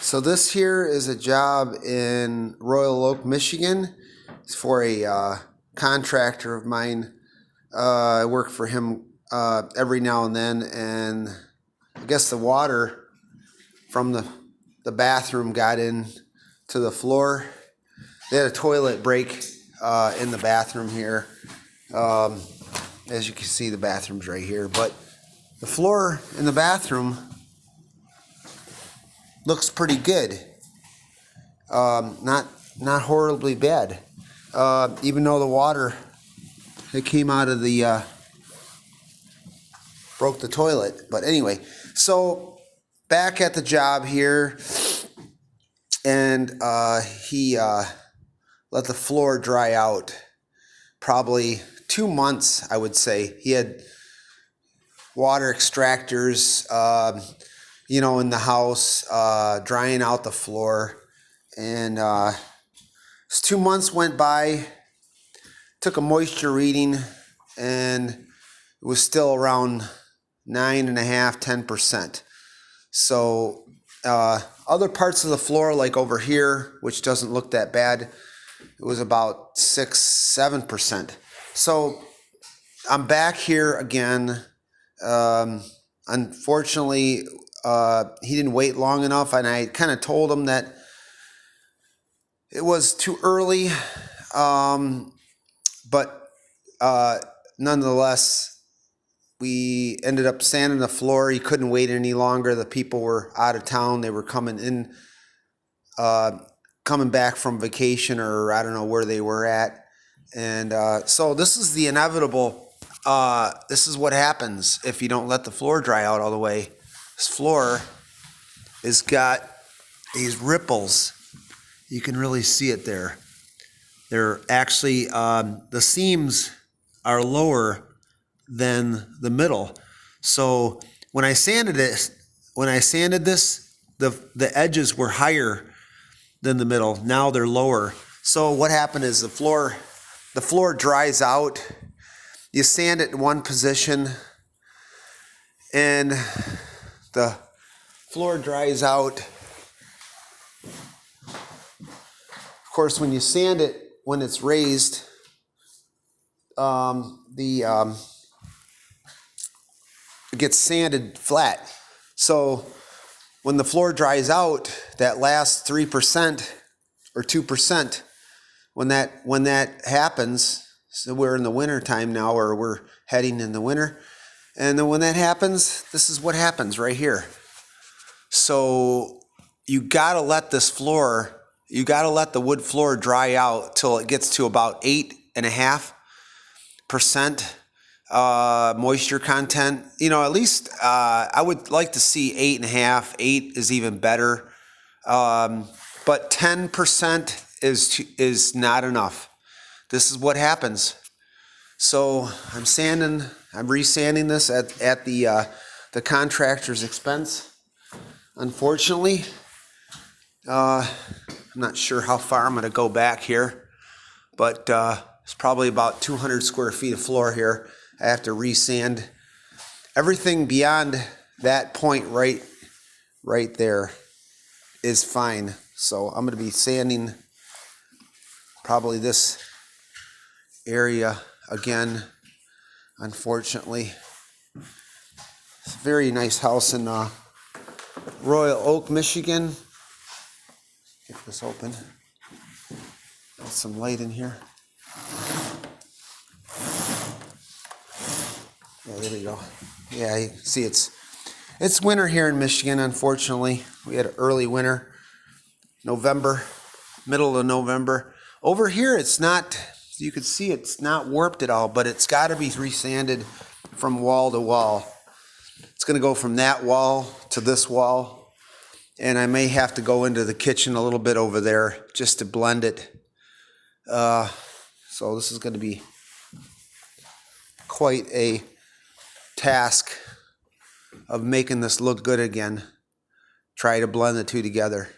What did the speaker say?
So this here is a job in Royal Oak, Michigan. It's for a contractor of mine. I work for him every now and then, and I guess the water from the bathroom got in to the floor. They had a toilet break in the bathroom here. As you can see, the bathroom's right here, but the floor in the bathroom looks pretty good. Not horribly bad. Even though the water that came out of the broke the toilet. But anyway, so back at the job here, and he let the floor dry out. Probably 2 months, I would say. He had water extractors, in the house, drying out the floor. And 2 months went by, took a moisture reading, and it was still around 9.5%, 10%. So other parts of the floor, like over here, which doesn't look that bad, it was about 6-7%. So I'm back here again. Unfortunately, he didn't wait long enough, and I kind of told him that it was too early. But nonetheless, we ended up sanding the floor. He couldn't wait any longer. The people were out of town. They were coming in, coming back from vacation, or I don't know where they were at. And so this is the inevitable. This is what happens if you don't let the floor dry out all the way. This floor has got these ripples. You can really see it there. They're actually, the seams are lower than the middle. So when I sanded this, the edges were higher than the middle. Now they're lower. So what happened is the floor dries out. You sand it in one position, and the floor dries out. Of course, when you sand it, when it's raised, it gets sanded flat. So when the floor dries out, that last 3% or 2%, when that happens, so we're in the winter time now, or we're heading in the winter, and then when that happens, this is what happens right here. So you gotta let the wood floor dry out till it gets to about 8.5% moisture content. At least I would like to see 8.5. 8 is even better, but 10% is not enough. This is what happens. So I'm resanding this at the contractor's expense. Unfortunately, I'm not sure how far I'm going to go back here, but it's probably about 200 square feet of floor here. I have to resand. Everything beyond that point right there is fine. So I'm going to be sanding probably this area again, unfortunately. It's a very nice house in Royal Oak, Michigan. Get this open. Got some light in here. Yeah, there we go. Yeah, you can see it's winter here in Michigan, unfortunately. We had an early winter, middle of November. Over here, it's not, you can see it's not warped at all, but it's got to be resanded from wall to wall. It's going to go from that wall to this wall, and I may have to go into the kitchen a little bit over there just to blend it. So this is going to be quite a task of making this look good again. Try to blend the two together.